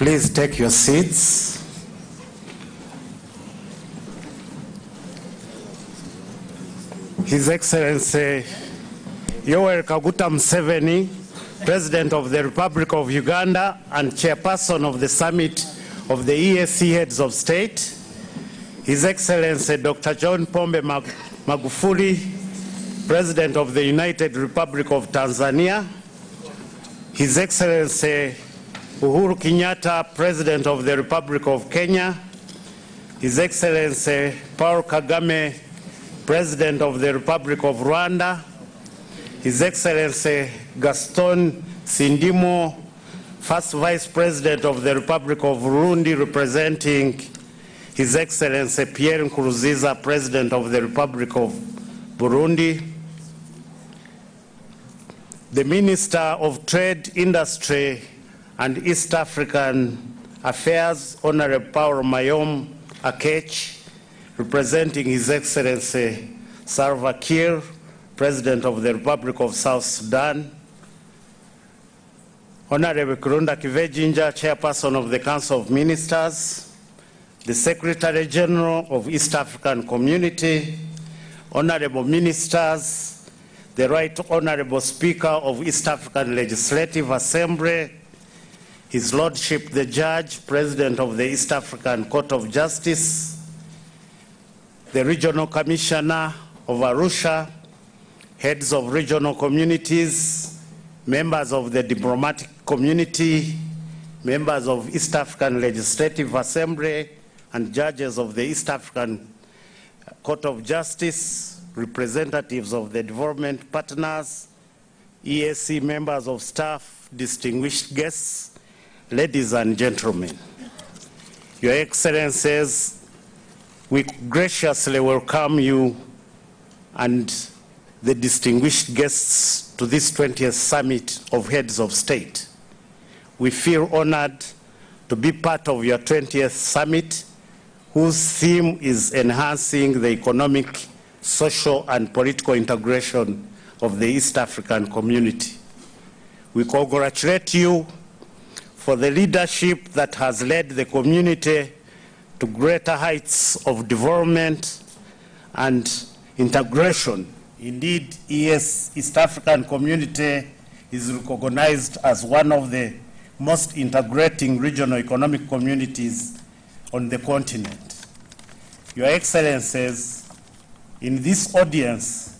Please take your seats. His Excellency Yoweri Kaguta Museveni, President of the Republic of Uganda and Chairperson of the Summit of the Aicc Heads of State, His Excellency Dr. John Pombe Magufuli, President of the United Republic of Tanzania, His Excellency Uhuru Kenyatta, President of the Republic of Kenya, His Excellency Paul Kagame, President of the Republic of Rwanda, His Excellency Gaston Sindimo, First Vice President of the Republic of Burundi, representing His Excellency Pierre Nkurunziza, President of the Republic of Burundi, the Minister of Trade, Industry and East African Affairs, Honorable Paul Mayom Aicc, representing His Excellency Salva Kiir, President of the Republic of South Sudan, Honorable Kirunda Kivejinja, Chairperson of the Council of Ministers, the Secretary General of East African Community, Honorable Ministers, the Right Honorable Speaker of East African Legislative Assembly, His Lordship the Judge, President of the East African Court of Justice, the Regional Commissioner of Arusha, heads of regional communities, members of the diplomatic community, members of East African Legislative Assembly, and judges of the East African Court of Justice, representatives of the development partners, Aicc members of staff, distinguished guests, ladies and gentlemen. Your Excellencies, we graciously welcome you and the distinguished guests to this 20th Summit of Heads of State. We feel honored to be part of your 20th Summit, whose theme is enhancing the economic, social, and political integration of the East African community. We congratulate you for the leadership that has led the community to greater heights of development and integration. Indeed, East African community is recognized as one of the most integrating regional economic communities on the continent. Your Excellencies, in this audience,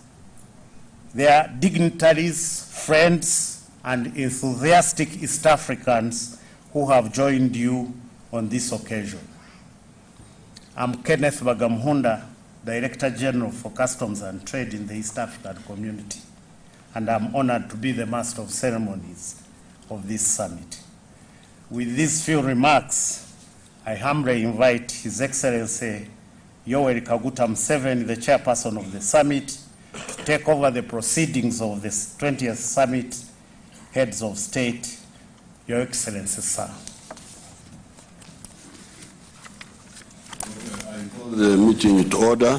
there are dignitaries, friends, and enthusiastic East Africans who have joined you on this occasion. I'm Kenneth Bagamuhunda, Director General for Customs and Trade in the East African community, and I'm honored to be the Master of Ceremonies of this summit. With these few remarks, I humbly invite His Excellency Yoweri Kaguta Museveni, the Chairperson of the summit, to take over the proceedings of this 20th Summit Heads of State. Your Excellency, sir. I call the meeting to order.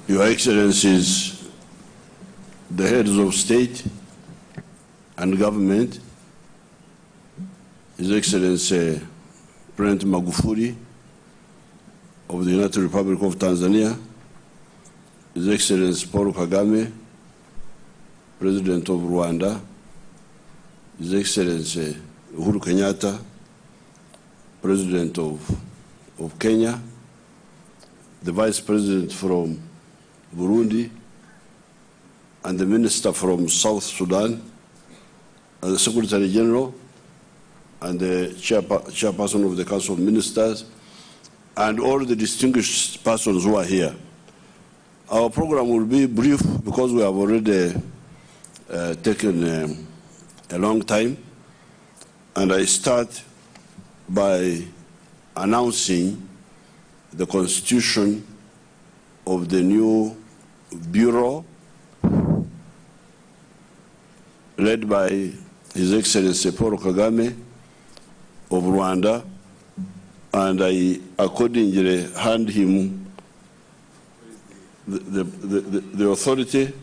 Your Excellencies, the heads of state and government, His Excellency President Magufuli of the United Republic of Tanzania, His Excellency Paul Kagame, President of Rwanda, His Excellency Uhuru Kenyatta, President of Kenya, the Vice President from Burundi, and the Minister from South Sudan, and the Secretary General, and the Chairperson of the Council of Ministers, and all the distinguished persons who are here. Our program will be brief because we have already taken a long time, and I start by announcing the constitution of the new bureau led by His Excellency Paul Kagame of Rwanda, and I accordingly hand him the authority.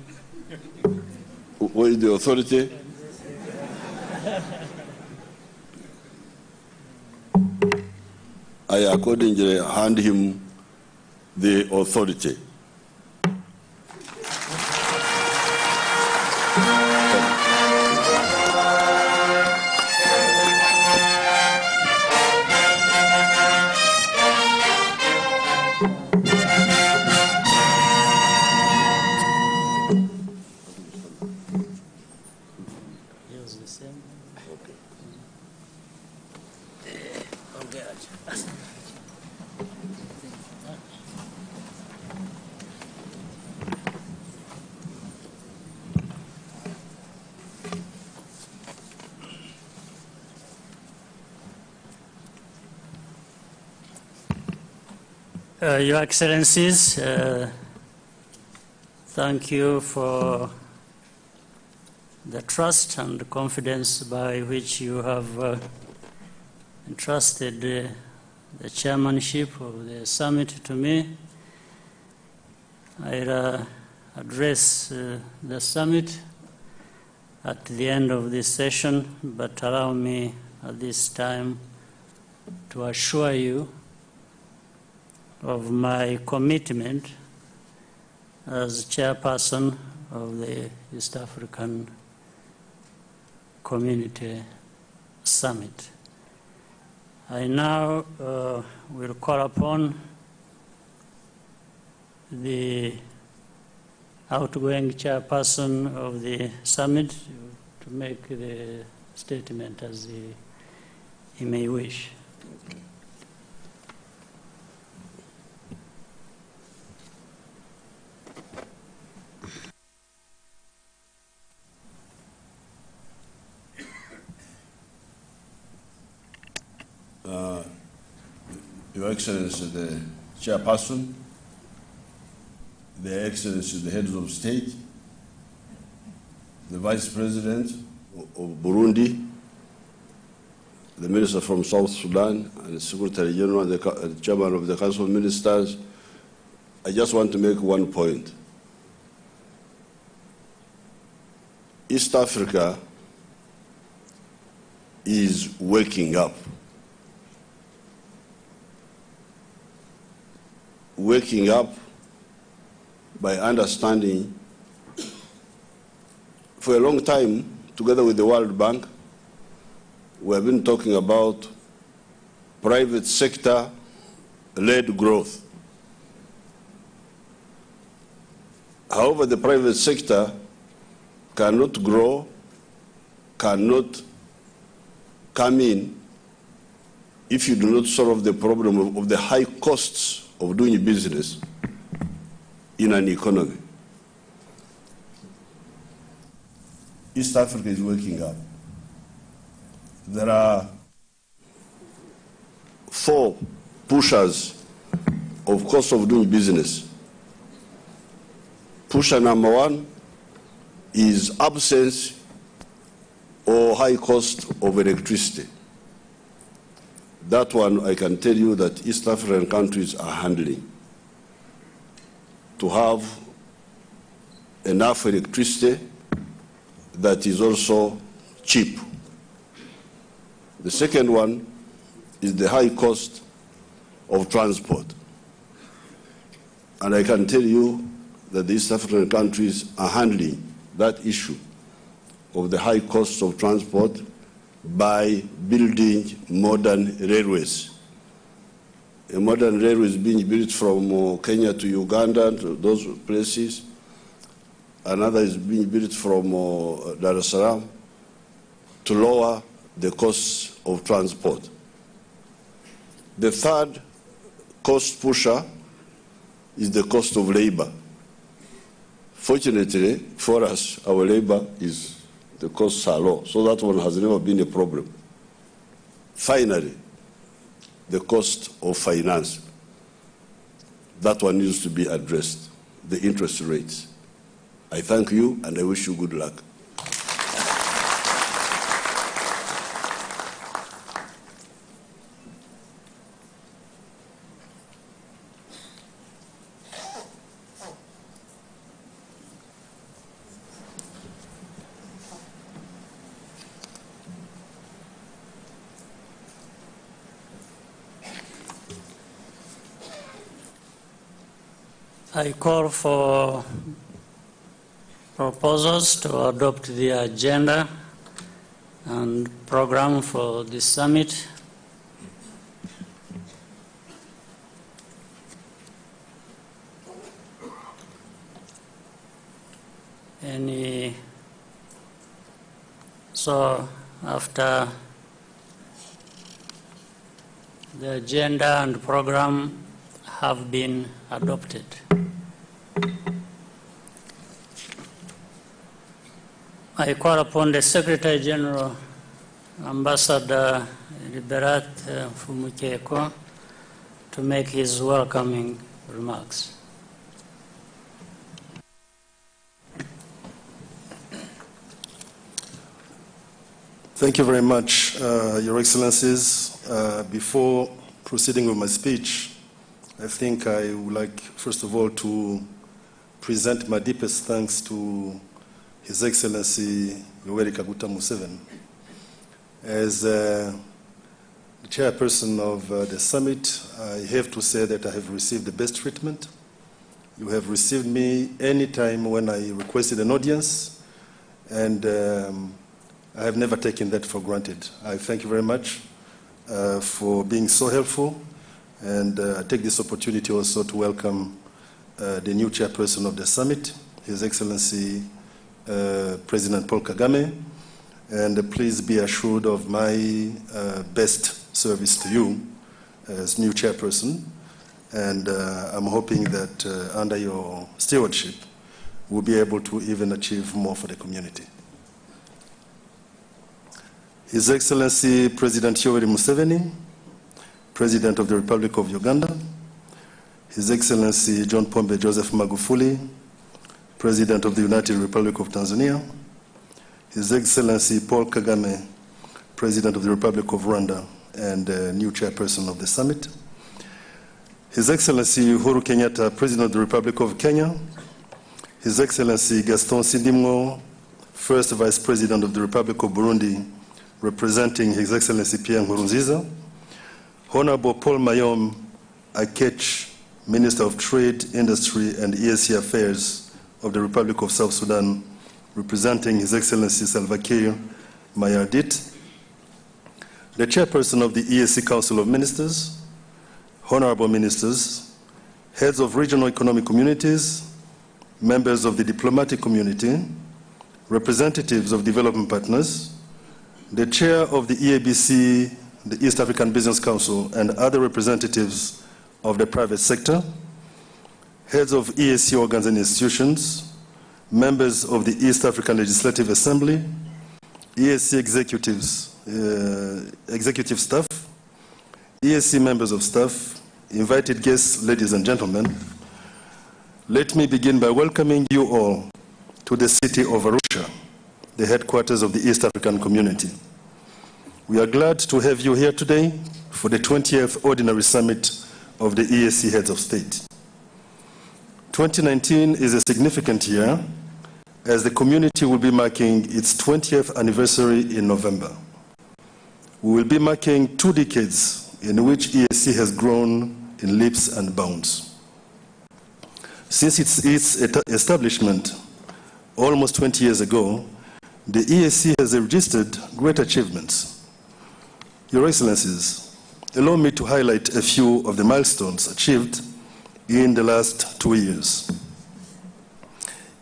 What is the authority? I accordingly hand him the authority. Your Excellencies, thank you for the trust and the confidence by which you have entrusted the chairmanship of the summit to me. I'll address the summit at the end of this session, but allow me at this time to assure you of my commitment as chairperson of the East African Community Summit. I now will call upon the outgoing chairperson of the summit to make the statement as he may wish. Your Excellency, the Chairperson, Their Excellency, the Heads of State, the Vice President of Burundi, the Minister from South Sudan, and the Secretary General and the Chairman of the Council of Ministers, I just want to make one point. East Africa is waking up. Waking up by understanding for a long time, together with the World Bank, we have been talking about private sector-led growth. However, the private sector cannot grow, cannot come in if you do not solve the problem of the high costs of doing business in an economy. East Africa is waking up. There are 4 pushers of cost of doing business. Pusher number 1 is absence or high cost of electricity. That one, I can tell you that East African countries are handling. To have enough electricity that is also cheap. The second one is the high cost of transport. And I can tell you that the East African countries are handling that issue of the high cost of transport by building modern railways. A modern railway is being built from Kenya to Uganda, to those places. Another is being built from Dar es Salaam to lower the costs of transport. The third cost pusher is the cost of labor. Fortunately for us, our labor the costs are low, so that one has never been a problem. Finally, the cost of finance. That one needs to be addressed, the interest rates. I thank you and I wish you good luck. I call for proposals to adopt the agenda and program for this summit. So after the agenda and program have been adopted, I call upon the Secretary General, Ambassador Liberat Fumukeko, to make his welcoming remarks. Thank you very much, Your Excellencies. Before proceeding with my speech, I think I would like, first of all, to present my deepest thanks to His Excellency Yoweri Kaguta Museveni. As the chairperson of the summit, I have to say that I have received the best treatment. You have received me any time when I requested an audience, and I have never taken that for granted. I thank you very much for being so helpful, and I take this opportunity also to welcome the new chairperson of the summit, His Excellency President Paul Kagame, and please be assured of my best service to you as new chairperson, and I'm hoping that under your stewardship, we'll be able to even achieve more for the community. His Excellency President Yoweri Museveni, President of the Republic of Uganda, His Excellency John Pombe Joseph Magufuli, President of the United Republic of Tanzania, His Excellency Paul Kagame, President of the Republic of Rwanda and new chairperson of the summit, His Excellency Uhuru Kenyatta, President of the Republic of Kenya, His Excellency Gaston Sindimwo, First Vice President of the Republic of Burundi, representing His Excellency Pierre Nkurunziza, Honorable Paul Mayom Aicc, Minister of Trade, Industry and EAC Affairs of the Republic of South Sudan, representing His Excellency Salva Kiir Mayardit, the Chairperson of the EAC Council of Ministers, Honorable Ministers, Heads of Regional Economic Communities, members of the diplomatic community, representatives of development partners, the Chair of the EABC, the East African Business Council, and other representatives of the private sector, heads of EAC organs and institutions, members of the East African Legislative Assembly, EAC executives, executive staff, EAC members of staff, invited guests, ladies and gentlemen, let me begin by welcoming you all to the city of Arusha, the headquarters of the East African Community. We are glad to have you here today for the 20th Ordinary Summit of the EAC Heads of State. 2019 is a significant year as the community will be marking its 20th anniversary in November. We will be marking 2 decades in which EAC has grown in leaps and bounds. Since its establishment almost 20 years ago, the EAC has registered great achievements. Your Excellencies, allow me to highlight a few of the milestones achieved in the last 2 years.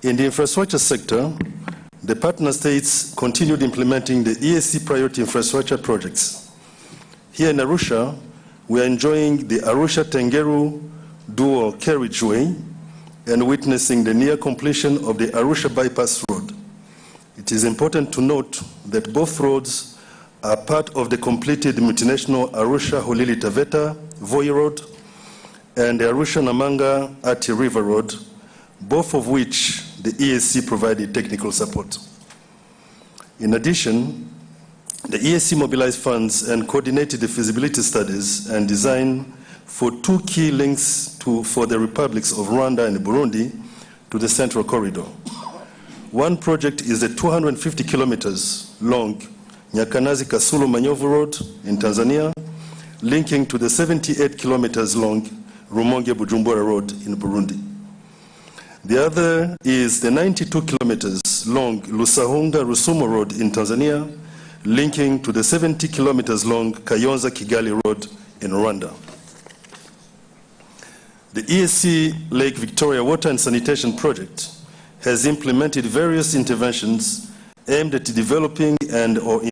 In the infrastructure sector, the partner states continued implementing the EAC priority infrastructure projects. Here in Arusha, we are enjoying the Arusha-Tengeru dual carriageway and witnessing the near completion of the Arusha Bypass Road. It is important to note that both roads are part of the completed multinational Arusha-Holili-Taveta Voi Road and the Arusha-Namanga-Ati River Road, both of which the EAC provided technical support. In addition, the EAC mobilized funds and coordinated the feasibility studies and design for 2 key links for the republics of Rwanda and Burundi to the Central Corridor. One project is the 250 kilometers long Nyakanazi-Kasulu-Manyovu Road in Tanzania, linking to the 78 kilometers long Rumonge-Bujumbura Road in Burundi. The other is the 92 kilometers long Lusahunga-Rusumo Road in Tanzania, linking to the 70 kilometers long Kayonza-Kigali Road in Rwanda. The Aicc Lake Victoria Water and Sanitation Project has implemented various interventions aimed at developing and/or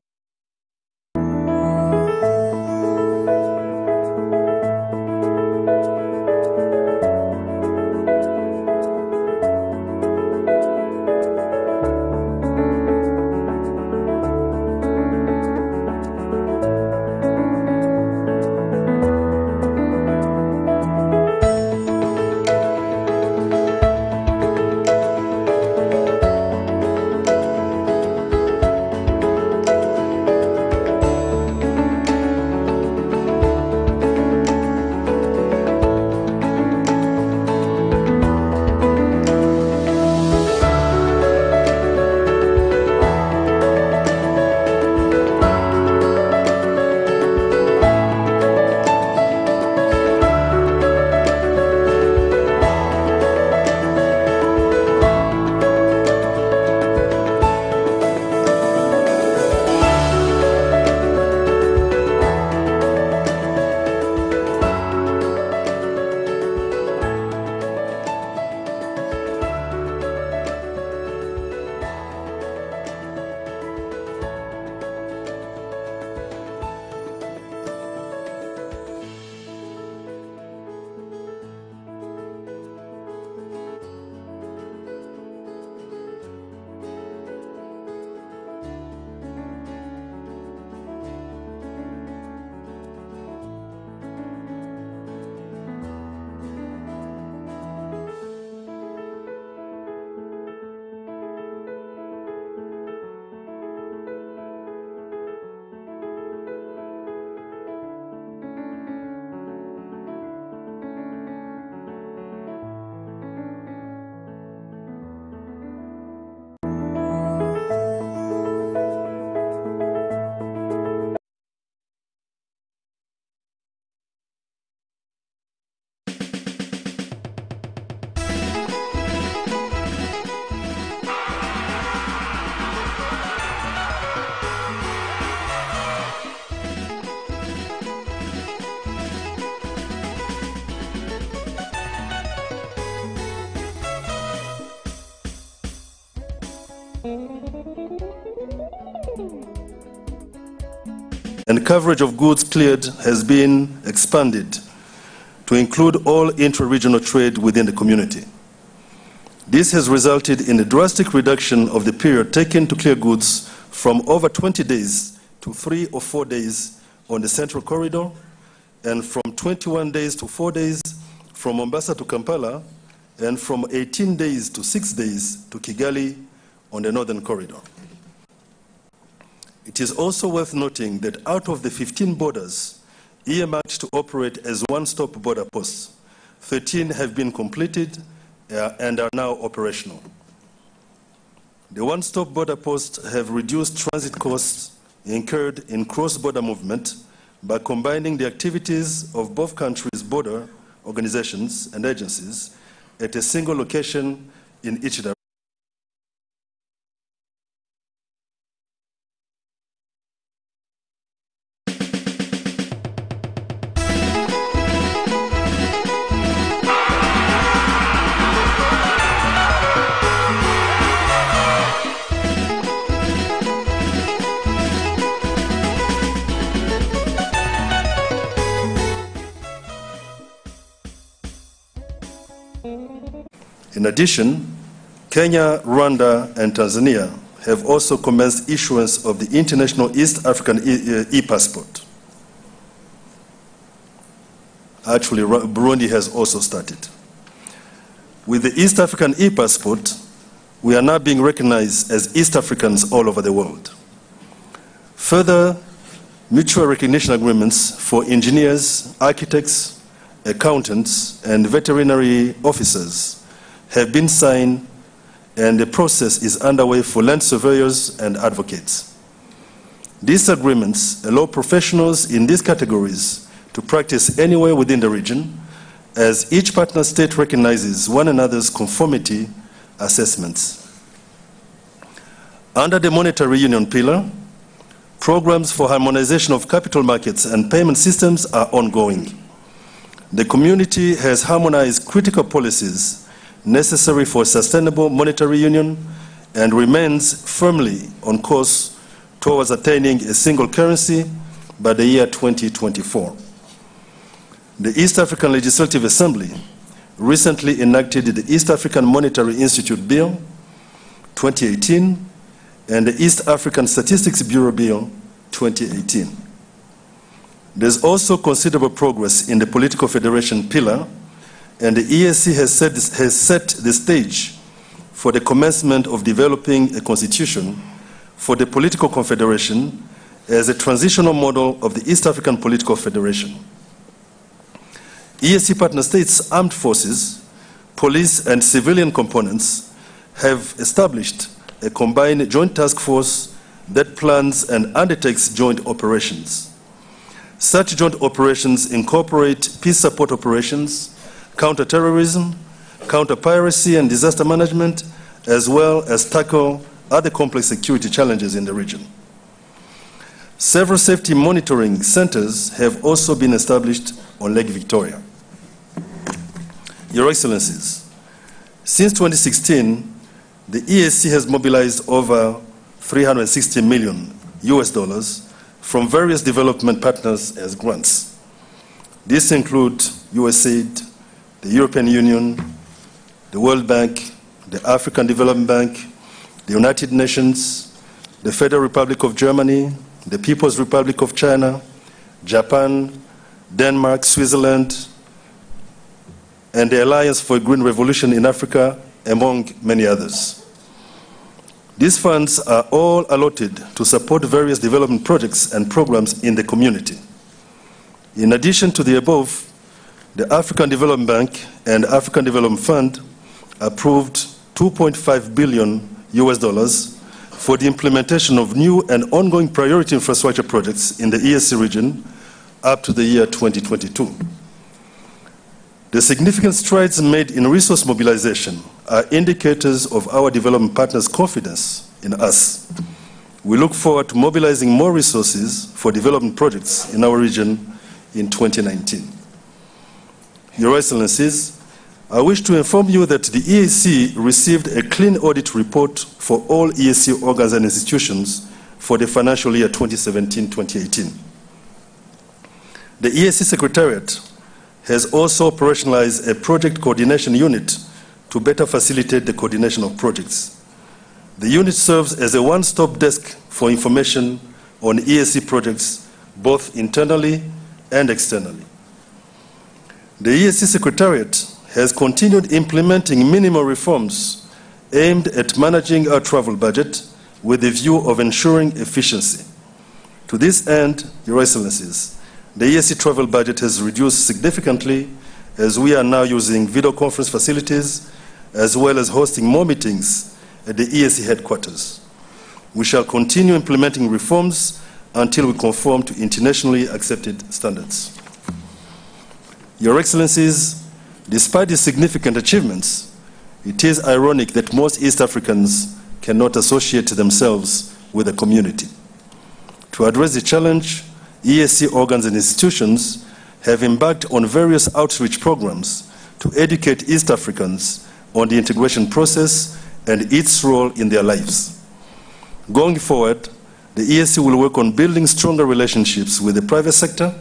and coverage of goods cleared has been expanded to include all intra-regional trade within the community. This has resulted in a drastic reduction of the period taken to clear goods from over 20 days to 3 or 4 days on the Central Corridor, and from 21 days to 4 days from Mombasa to Kampala, and from 18 days to 6 days to Kigali on the Northern Corridor. It is also worth noting that out of the 15 borders earmarked to operate as one-stop border posts, 13 have been completed and are now operational. The one-stop border posts have reduced transit costs incurred in cross-border movement by combining the activities of both countries' border organizations and agencies at a single location in each direction. In addition, Kenya, Rwanda, and Tanzania have also commenced issuance of the International East African e-passport. Actually, Burundi has also started. With the East African e-passport, we are now being recognized as East Africans all over the world. Further, mutual recognition agreements for engineers, architects, accountants, and veterinary officers have been signed, and the process is underway for land surveyors and advocates. These agreements allow professionals in these categories to practice anywhere within the region as each partner state recognizes one another's conformity assessments. Under the monetary union pillar, programs for harmonization of capital markets and payment systems are ongoing. The community has harmonized critical policies necessary for sustainable monetary union and remains firmly on course towards attaining a single currency by the year 2024. The East African Legislative Assembly recently enacted the East African Monetary Institute Bill 2018 and the East African Statistics Bureau Bill 2018. There's also considerable progress in the political federation pillar, and the EAC has set the stage for the commencement of developing a constitution for the political confederation as a transitional model of the East African Political Federation. EAC partner states' armed forces, police, and civilian components have established a combined joint task force that plans and undertakes joint operations. Such joint operations incorporate peace support operations, counter-terrorism, counter-piracy and disaster management, as well as tackle other complex security challenges in the region. Several safety monitoring centers have also been established on Lake Victoria. Your Excellencies, since 2016, the EAC has mobilized over $360 million from various development partners as grants. These include USAID, the European Union, the World Bank, the African Development Bank, the United Nations, the Federal Republic of Germany, the People's Republic of China, Japan, Denmark, Switzerland, and the Alliance for a Green Revolution in Africa, among many others. These funds are all allotted to support various development projects and programs in the community. In addition to the above, the African Development Bank and African Development Fund approved $2.5 billion for the implementation of new and ongoing priority infrastructure projects in the EAC region up to the year 2022. The significant strides made in resource mobilization are indicators of our development partners' confidence in us. We look forward to mobilizing more resources for development projects in our region in 2019. Your Excellencies, I wish to inform you that the EAC received a clean audit report for all EAC organs and institutions for the financial year 2017-2018. The EAC Secretariat has also operationalized a project coordination unit to better facilitate the coordination of projects. The unit serves as a one-stop desk for information on EAC projects, both internally and externally. The EAC Secretariat has continued implementing minimal reforms aimed at managing our travel budget with the view of ensuring efficiency. To this end, Your Excellencies, the EAC travel budget has reduced significantly as we are now using video conference facilities as well as hosting more meetings at the EAC headquarters. We shall continue implementing reforms until we conform to internationally accepted standards. Your Excellencies, despite these significant achievements, it is ironic that most East Africans cannot associate themselves with the community. To address the challenge, EAC organs and institutions have embarked on various outreach programs to educate East Africans on the integration process and its role in their lives. Going forward, the EAC will work on building stronger relationships with the private sector,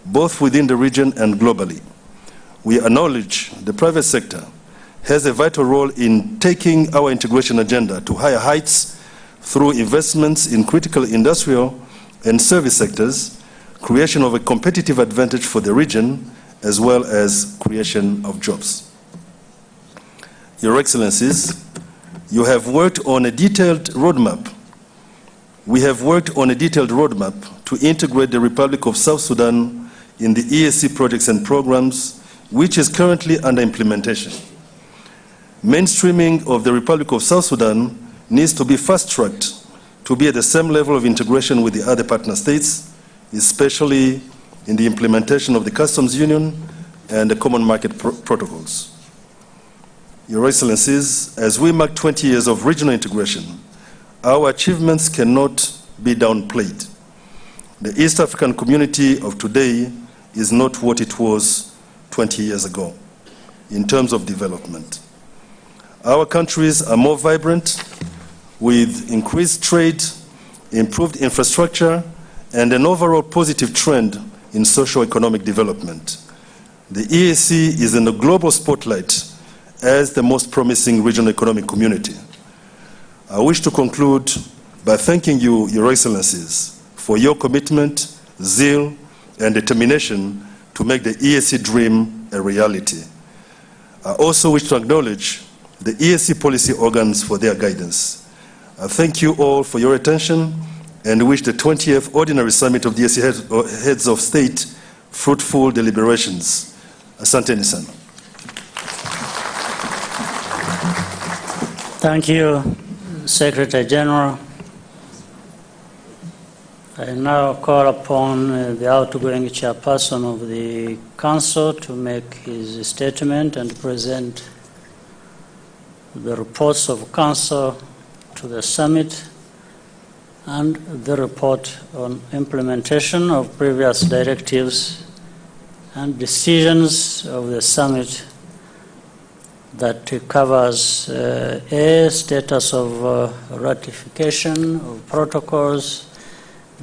both within the region and globally. We acknowledge the private sector has a vital role in taking our integration agenda to higher heights through investments in critical industrial and service sectors, creation of a competitive advantage for the region, as well as creation of jobs. Your Excellencies, you have worked on a detailed roadmap. We have worked on a detailed roadmap to integrate the Republic of South Sudan in the EAC projects and programs, which is currently under implementation. Mainstreaming of the Republic of South Sudan needs to be fast-tracked to be at the same level of integration with the other partner states, especially in the implementation of the customs union and the common market protocols. Your Excellencies, as we mark 20 years of regional integration, our achievements cannot be downplayed. The East African community of today is not what it was 20 years ago in terms of development. Our countries are more vibrant with increased trade, improved infrastructure, and an overall positive trend in socio-economic development. The EAC is in the global spotlight as the most promising regional economic community. I wish to conclude by thanking you, Your Excellencies, for your commitment, zeal, and determination to make the EAC dream a reality. I also wish to acknowledge the EAC policy organs for their guidance. I thank you all for your attention and wish the 20th Ordinary Summit of the EAC Heads of State fruitful deliberations. Asante sana. Thank you, Secretary General. I now call upon the outgoing chairperson of the Council to make his statement and present the reports of Council to the Summit and the report on implementation of previous directives and decisions of the Summit that covers A, status of ratification of protocols,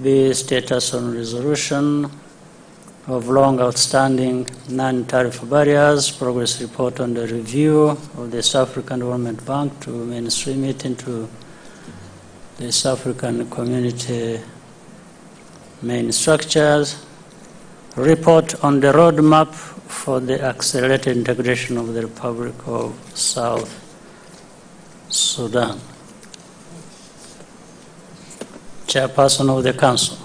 B, status on resolution of long outstanding non-tariff barriers, progress report on the review of the East African Development Bank to mainstream it into the East African Community main structures, report on the roadmap for the accelerated integration of the Republic of South Sudan. Chairperson of the Council.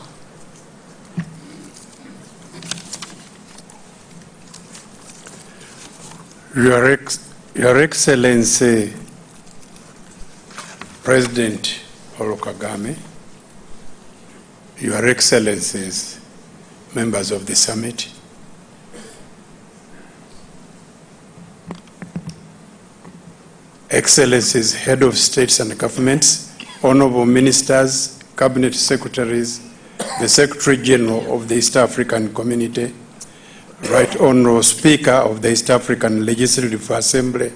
Your Excellency, President Paul Kagame, Your Excellencies, members of the Summit, Excellencies, Head of States and Governments, Honorable Ministers, Cabinet Secretaries, the Secretary General of the East African Community, Right Honorable Speaker of the East African Legislative Assembly,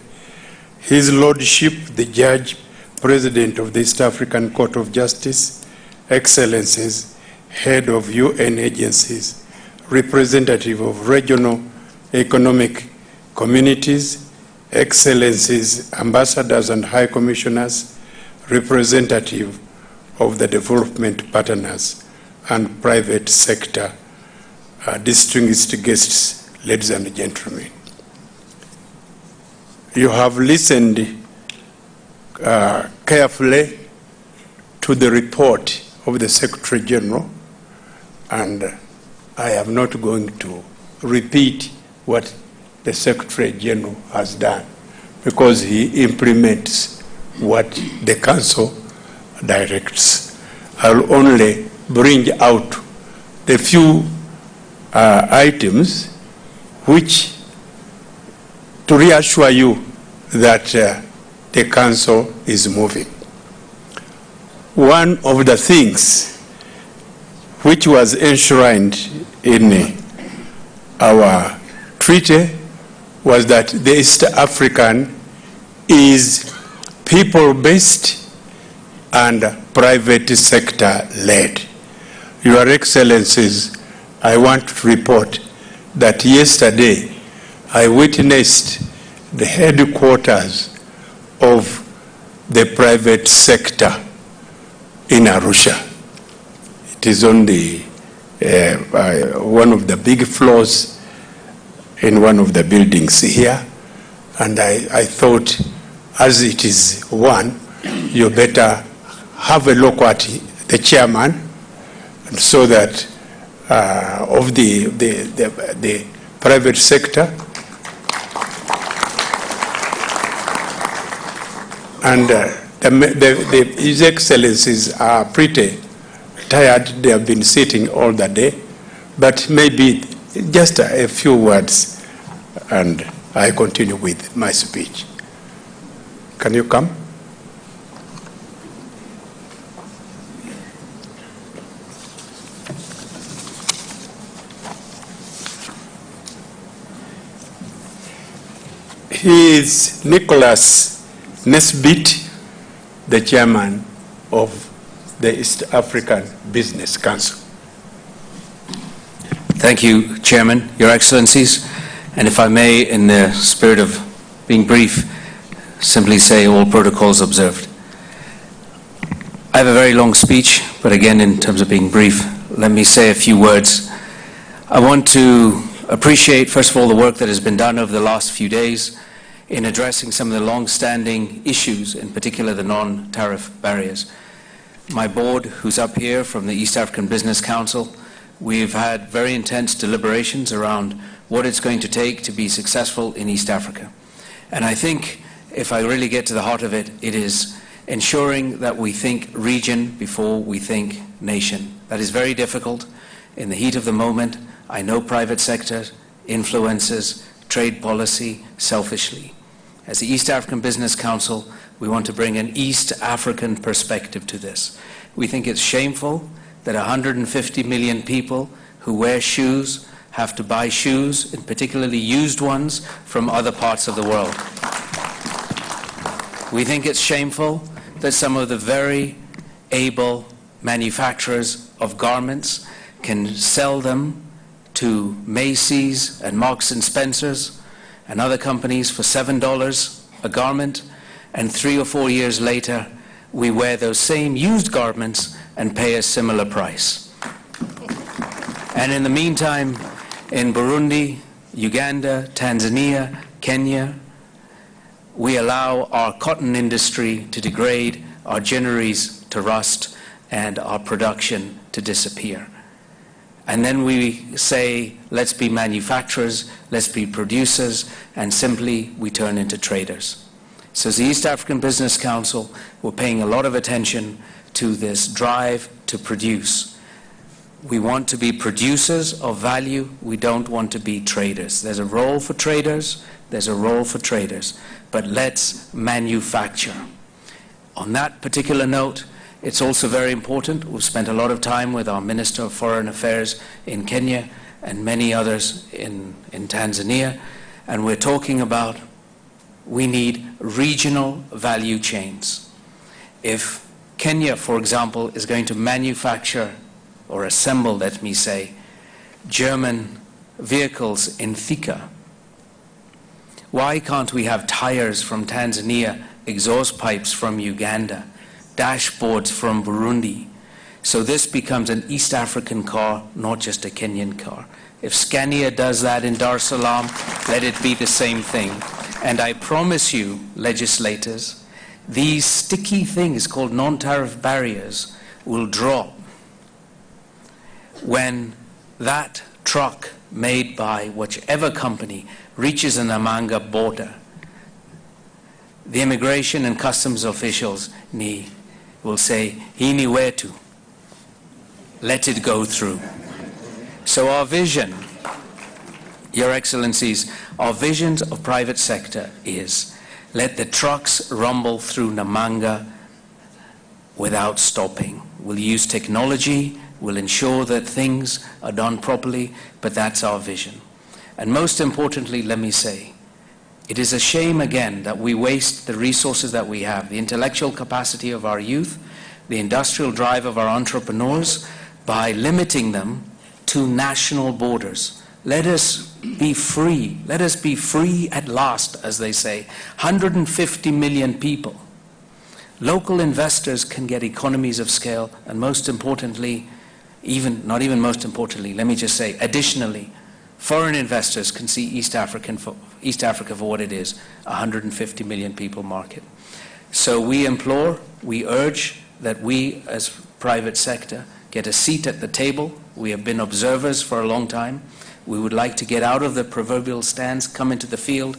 His Lordship, the Judge, President of the East African Court of Justice, Excellencies, Head of UN agencies, Representative of regional economic communities, Excellencies, Ambassadors and High Commissioners, Representative of the development partners and private sector, distinguished guests, ladies and gentlemen. You have listened carefully to the report of the Secretary General, and I am not going to repeat what the Secretary General has done because he implements what the Council directs. I'll only bring out the few items which to reassure you that the Council is moving. One of the things which was enshrined in our treaty was that the East African is people-based and private sector-led. Your Excellencies, I want to report that yesterday I witnessed the headquarters of the private sector in Arusha. It is on the one of the big floors in one of the buildings here, and I thought, as it is one, you better have a look at the chairman, so that of the private sector, and His Excellencies are pretty tired. They have been sitting all the day, but maybe just a few words and I continue with my speech. Can you come? He is Nicholas Nesbitt, the chairman of the East African Business Council. Thank you, Chairman, Your Excellencies. And if I may, in the spirit of being brief, simply say all protocols observed. I have a very long speech, but again, in terms of being brief, let me say a few words. I want to appreciate, first of all, the work that has been done over the last few days in addressing some of the long-standing issues, in particular the non-tariff barriers. My board, who's up here from the East African Business Council, we've had very intense deliberations around what it's going to take to be successful in East Africa. And I think, if I really get to the heart of it, it is ensuring that we think region before we think nation. That is very difficult in the heat of the moment. I know private sector influences trade policy selfishly. As the East African Business Council, we want to bring an East African perspective to this. We think it's shameful that 150 million people who wear shoes have to buy shoes, and particularly used ones, from other parts of the world. We think it's shameful that some of the very able manufacturers of garments can sell them to Macy's and Marks & Spencer's and other companies for $7 a garment, and 3 or 4 years later, we wear those same used garments and pay a similar price. And in the meantime, in Burundi, Uganda, Tanzania, Kenya, we allow our cotton industry to degrade, our ginneries to rust, and our production to disappear. And then we say, let's be manufacturers, let's be producers, and simply we turn into traders. So as the East African Business Council, we're paying a lot of attention to this drive to produce. We want to be producers of value. We don't want to be traders. There's a role for traders. There's a role for traders. But let's manufacture. On that particular note, it's also very important. We've spent a lot of time with our Minister of Foreign Affairs in Kenya and many others in Tanzania. And we're talking about we need regional value chains. If Kenya, for example, is going to manufacture or assemble, let me say, German vehicles in Thika, why can't we have tires from Tanzania, exhaust pipes from Uganda, dashboards from Burundi? So this becomes an East African car, not just a Kenyan car. If Scania does that in Dar es Salaam, let it be the same thing. And I promise you, legislators, these sticky things called non-tariff barriers will drop when that truck made by whichever company reaches the Namanga border. The immigration and customs officials will say, "Hini wetu," let it go through. So our vision, Your Excellencies, our visions of private sector is let the trucks rumble through Namanga without stopping. We'll use technology, we'll ensure that things are done properly, but that's our vision. And most importantly, let me say, it is a shame again that we waste the resources that we have, the intellectual capacity of our youth, the industrial drive of our entrepreneurs, by limiting them to national borders. Let us be free. Let us be free at last, as they say. 150 million people. Local investors can get economies of scale, and most importantly, not even most importantly, let me just say, additionally, foreign investors can see East Africa for what it is, a 150 million people market. So we implore, we urge that we as private sector get a seat at the table. We have been observers for a long time. We would like to get out of the proverbial stands, come into the field,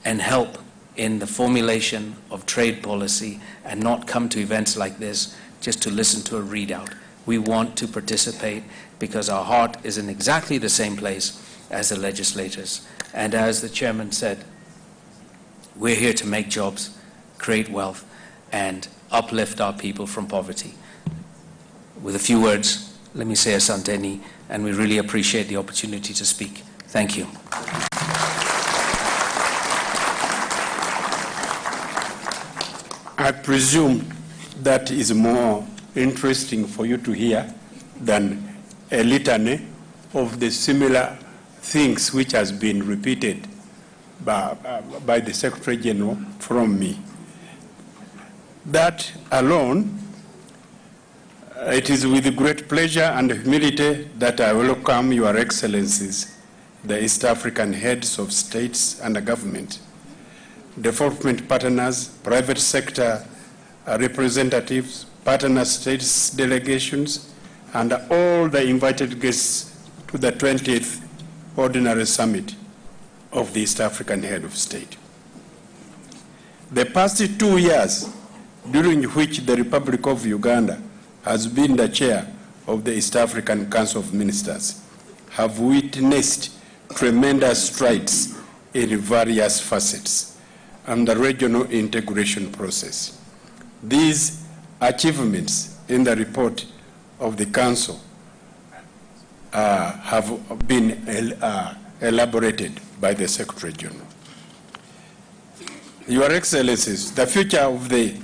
and help in the formulation of trade policy, and not come to events like this just to listen to a readout. We want to participate because our heart is in exactly the same place as the legislators. And as the chairman said, we're here to make jobs, create wealth, and uplift our people from poverty. With a few words, let me say asanteni, and we really appreciate the opportunity to speak. Thank you. I presume that is more interesting for you to hear than a litany of the similar things which has been repeated by the Secretary General from me. That alone, it is with great pleasure and humility that I welcome Your Excellencies, the East African heads of states and government, development partners, private sector representatives, partner states delegations, and all the invited guests to the 20th Ordinary Summit of the East African Head of State. The past 2 years, during which the Republic of Uganda has been the chair of the East African Council of Ministers, have witnessed tremendous strides in various facets and the regional integration process. These achievements in the report of the Council have been elaborated by the Secretary General. Your Excellencies, the future of the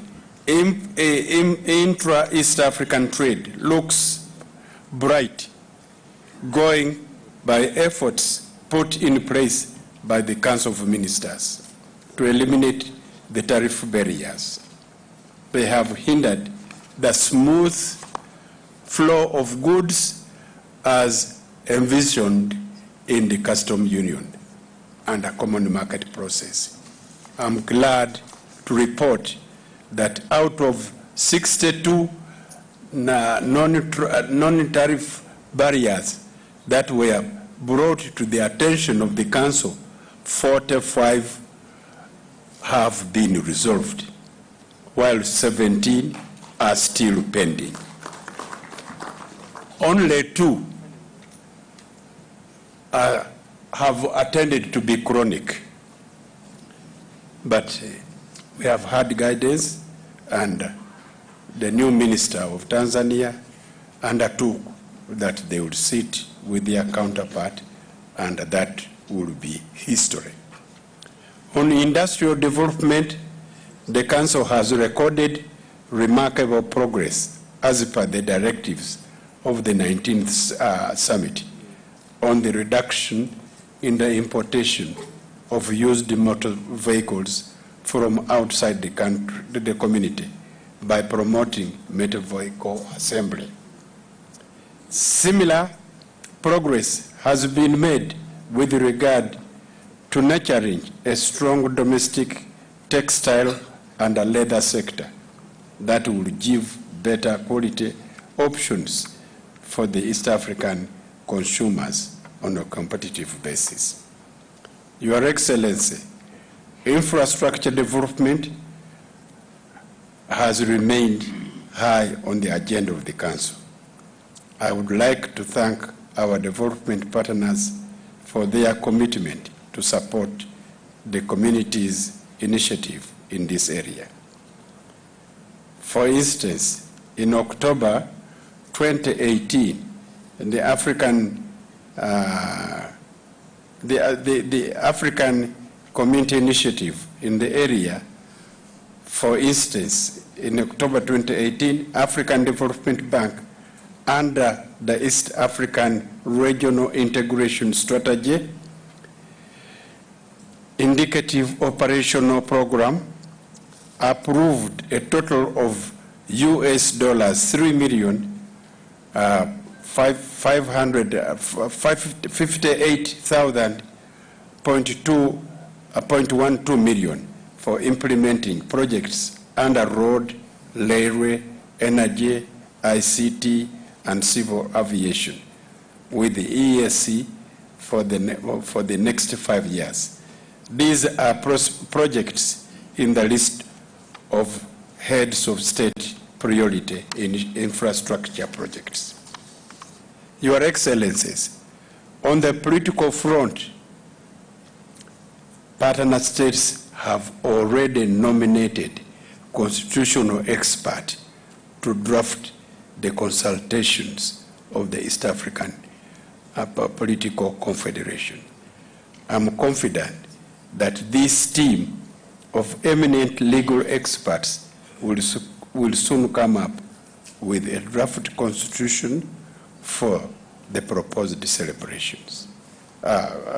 intra-East African trade looks bright, going by efforts put in place by the Council of Ministers to eliminate the tariff barriers. They have hindered the smooth flow of goods as envisioned in the Customs Union and a common market process. I'm glad to report that out of 62 non-tariff barriers that were brought to the attention of the Council, 45 have been resolved, while 17 are still pending. Only 2 have attended to be chronic, but we have had guidance, and the new Minister of Tanzania undertook that they would sit with their counterpart, and that will be history. On industrial development, the Council has recorded remarkable progress as per the directives of the 19th Summit on the reduction in the importation of used motor vehicles from outside the country, the community, by promoting motor vehicle assembly. Similar progress has been made with regard to nurturing a strong domestic textile and a leather sector that will give better quality options for the East African consumers on a competitive basis. Your Excellency, infrastructure development has remained high on the agenda of the Council. I would like to thank our development partners for their commitment to support the community's initiative in this area. For instance, in October 2018, the African Community Initiative in the area, for instance, in October 2018, African Development Bank under the East African Regional Integration Strategy Indicative Operational Program approved a total of $558,000.12 million for implementing projects under road, railway, energy, ICT, and civil aviation with the EAC for the next 5 years. These are projects in the list of heads of state priority in infrastructure projects. Your Excellencies, on the political front, partner states have already nominated constitutional experts to draft the consultations of the East African Political Confederation. I'm confident that this team of eminent legal experts will soon come up with a draft constitution for the proposed celebrations,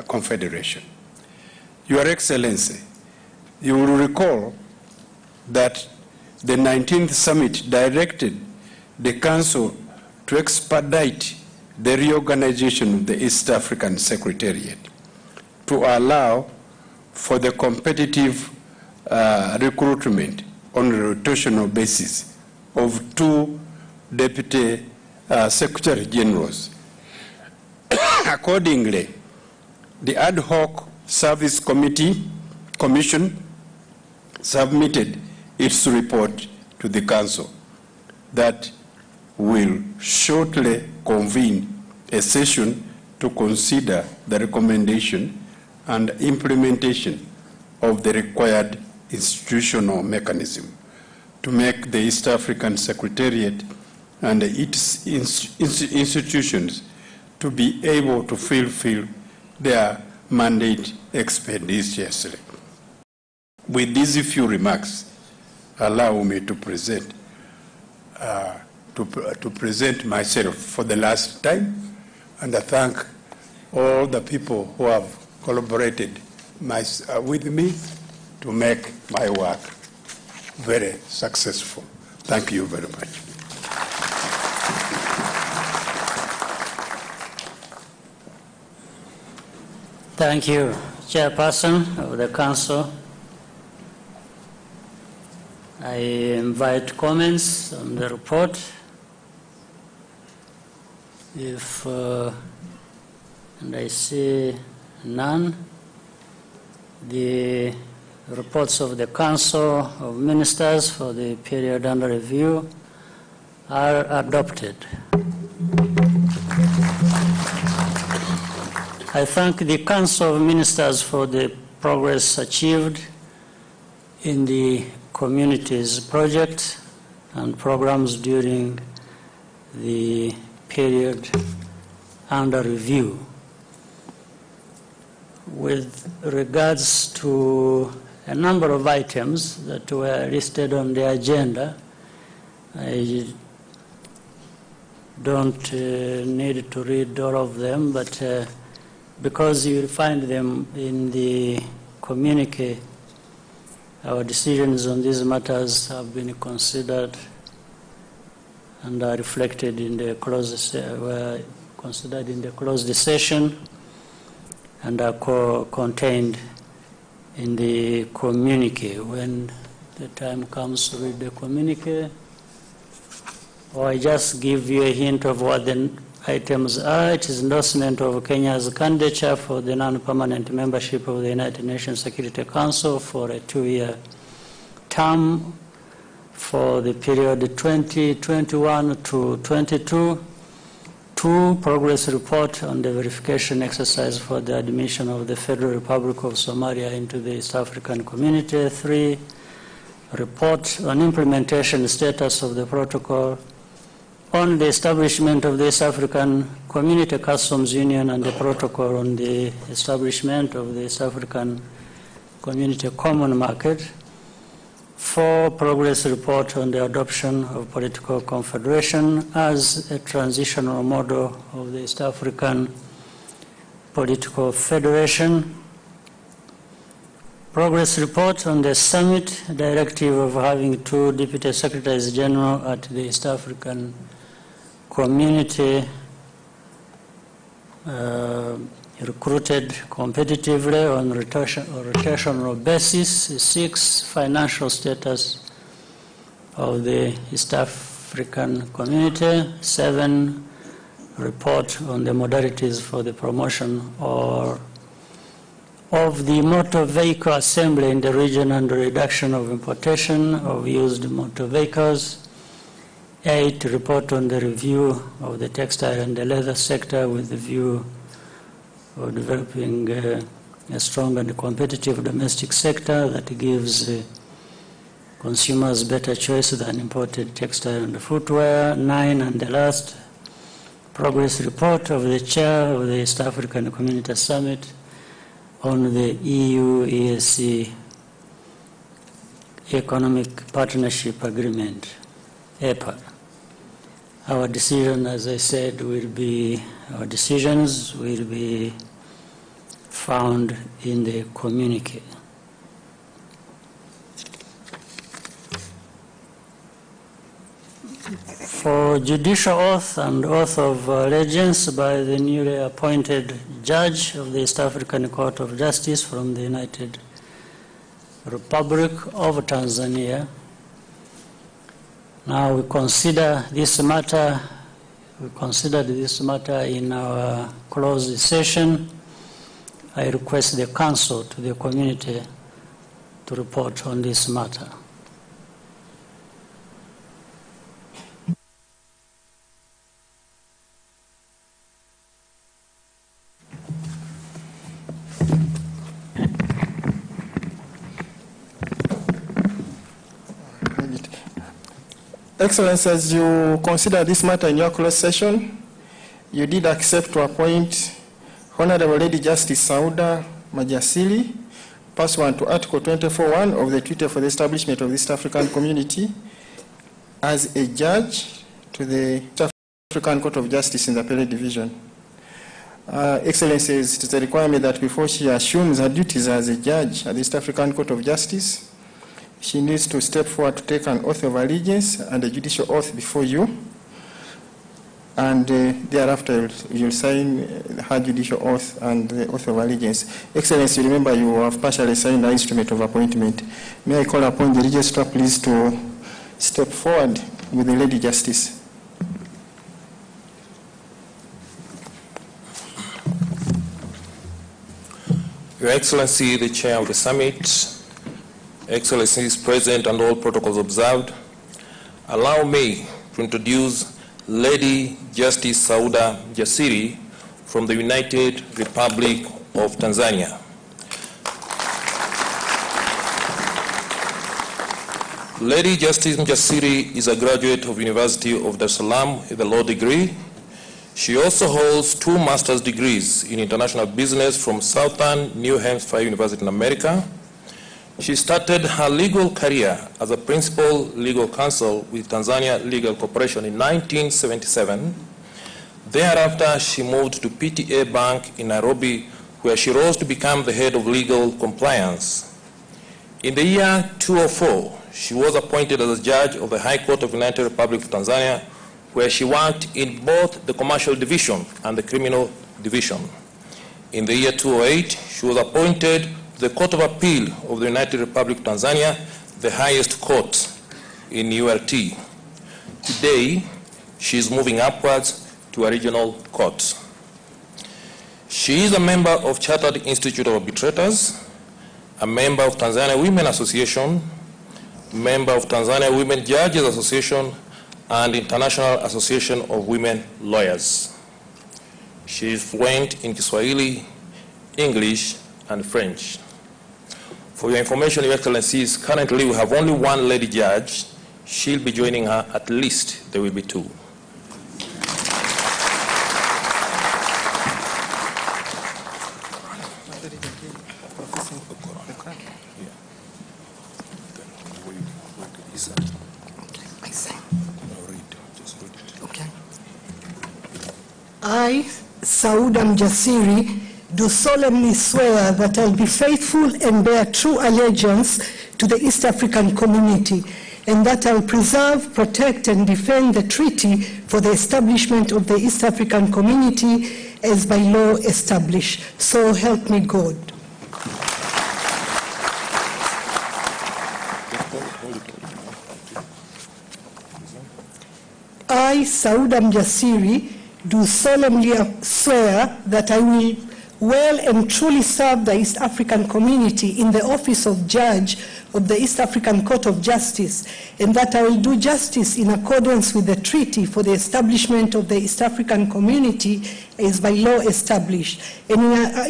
confederation. Your Excellency, you will recall that the 19th summit directed the Council to expedite the reorganization of the East African Secretariat to allow for the competitive recruitment on a rotational basis of 2 deputy secretary generals. Accordingly, the ad hoc service commission submitted its report to the Council that will shortly convene a session to consider the recommendation and implementation of the required institutional mechanism to make the East African Secretariat and its institutions to be able to fulfill their mandate expeditiously. With these few remarks, allow me to present myself for the last time, and I thank all the people who have collaborated with me to make my work very successful. Thank you very much. Thank you, Chairperson of the Council. I invite comments on the report. And I see none, the reports of the Council of Ministers for the period under review are adopted. I thank the Council of Ministers for the progress achieved in the community's project and programs during the period under review. With regards to a number of items that were listed on the agenda, I don't need to read all of them, but because you will find them in the communique, our decisions on these matters have been considered and are reflected in the closed session and are contained in the communique. When the time comes to read the communique, or I just give you a hint of what the items are. It is endorsement of Kenya's candidature for the non-permanent membership of the United Nations Security Council for a 2-year term for the period 2021 to 22. 2, progress report on the verification exercise for the admission of the Federal Republic of Somalia into the East African Community. 3, report on implementation status of the protocol on the establishment of the East African Community Customs Union and the protocol on the establishment of the East African Community Common Market. 4, progress report on the adoption of political confederation as a transitional model of the East African Political Federation. Progress report on the summit directive of having 2 deputy secretaries general at the East African Community recruited competitively on rotational basis. 6, financial status of the East African Community. 7, report on the modalities for the promotion of the motor vehicle assembly in the region and the reduction of importation of used motor vehicles. 8, report on the review of the textile and the leather sector with the view of developing a strong and competitive domestic sector that gives consumers better choice than imported textile and footwear. 9, and the last, progress report of the chair of the East African Community Summit on the EU-EAC Economic Partnership Agreement, EPA. Our decision, as I said, our decisions will be found in the communique. For judicial oath and oath of allegiance by the newly appointed judge of the East African Court of Justice from the United Republic of Tanzania. Now we considered this matter in our closed session. I request the council to the community to report on this matter. Excellency, as you consider this matter in your closed session, you did accept to appoint Honorable Lady Justice Sauda Majasiri, pursuant to Article 24.1 of the Treaty for the Establishment of the East African Community, as a judge to the East African Court of Justice in the Appellate Division. Excellency, it is a requirement that before she assumes her duties as a judge at the East African Court of Justice, she needs to step forward to take an oath of allegiance and a judicial oath before you. And thereafter, you'll sign her judicial oath and the oath of allegiance. Excellency, remember you have partially signed the instrument of appointment. May I call upon the registrar, please, to step forward with the Lady Justice. Your Excellency, the Chair of the Summit, Excellencies present and all protocols observed, allow me to introduce Lady Justice Sauda Jasiri from the United Republic of Tanzania. Lady Justice Jasiri is a graduate of University of Dar es Salaam with a law degree. She also holds 2 master's degrees in international business from Southern New Hampshire University in America. She started her legal career as a principal legal counsel with Tanzania Legal Corporation in 1977. Thereafter, she moved to PTA Bank in Nairobi, where she rose to become the head of legal compliance. In the year 2004, she was appointed as a judge of the High Court of the United Republic of Tanzania, where she worked in both the commercial division and the criminal division. In the year 2008, she was appointed to the Court of Appeal of the United Republic of Tanzania, the highest court in URT. Today, she is moving upwards to a regional court. She is a member of Chartered Institute of Arbitrators, a member of Tanzania Women Association, member of Tanzania Women Judges Association, and International Association of Women Lawyers. She is fluent in Kiswahili, English, and French. For your information, Your Excellencies, currently we have only 1 lady judge. She'll be joining her, at least there will be 2. I, Sauda Mjasiri, do solemnly swear that I will be faithful and bear true allegiance to the East African community, and that I will preserve, protect, and defend the treaty for the establishment of the East African community as by law established. So help me God. I, Sauda Mjasiri, do solemnly swear that I will well and truly serve the East African community in the office of Judge of the East African Court of Justice, and that I will do justice in accordance with the treaty for the establishment of the East African community as by law established, and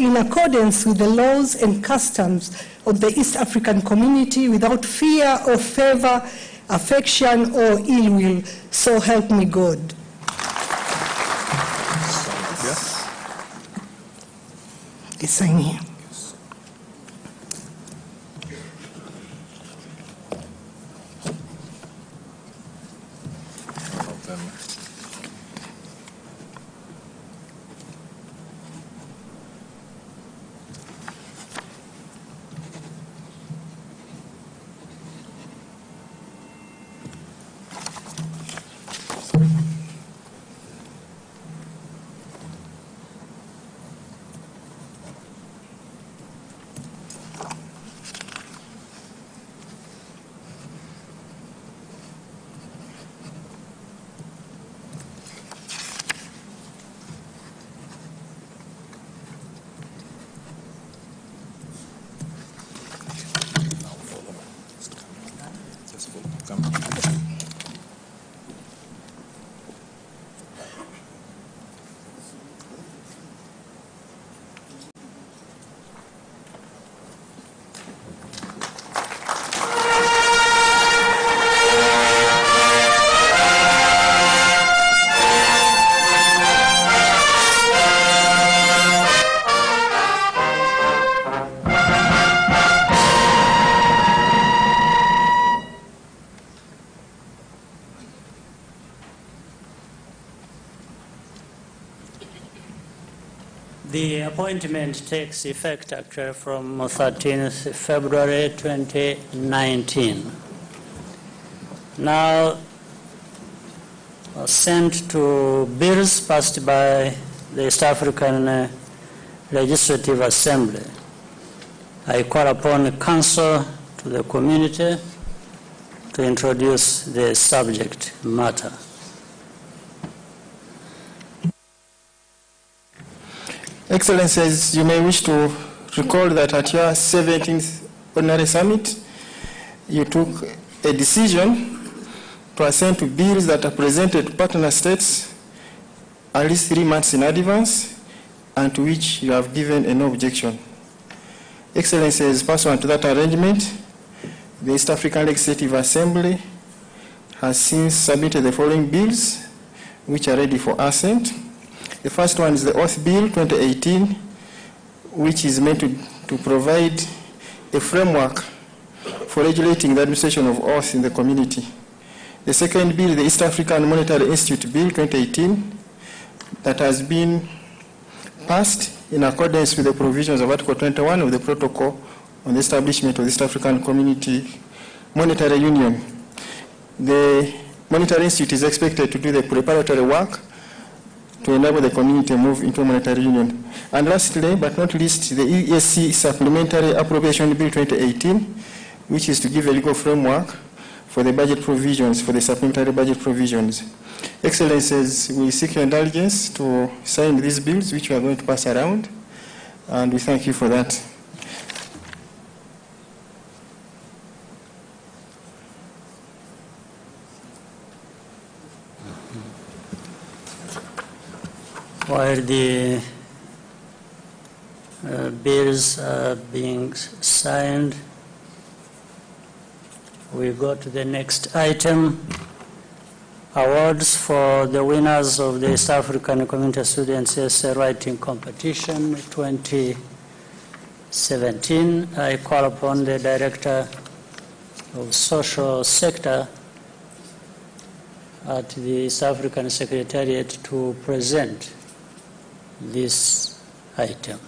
in accordance with the laws and customs of the East African community without fear or favor, affection or ill will. So help me God. Sign here. The appointment takes effect actually from 13th February 2019. Now, sent to bills passed by the East African Legislative Assembly. I call upon the Council to the community to introduce the subject matter. Excellencies, you may wish to recall that at your 17th Ordinary Summit, you took a decision to assent to bills that are presented to partner states at least 3 months in advance, and to which you have given a no objection. Excellencies, pursuant to that arrangement, the East African Legislative Assembly has since submitted the following bills, which are ready for assent. The first one is the Oath Bill 2018, which is meant to provide a framework for regulating the administration of oath in the community. The second bill, the East African Monetary Institute Bill 2018, that has been passed in accordance with the provisions of Article 21 of the Protocol on the establishment of the East African Community Monetary Union. The Monetary Institute is expected to do the preparatory work to enable the community to move into a monetary union. And lastly, but not least, the ESC Supplementary Appropriation Bill 2018, which is to give a legal framework for the budget provisions, for the supplementary budget provisions. Excellencies, we seek your indulgence to sign these bills, which we are going to pass around, and we thank you for that. While the bills are being signed, we go to the next item, awards for the winners of the East African Community Students Essay Writing Competition 2017. I call upon the Director of Social Sector at the East African Secretariat to present this item.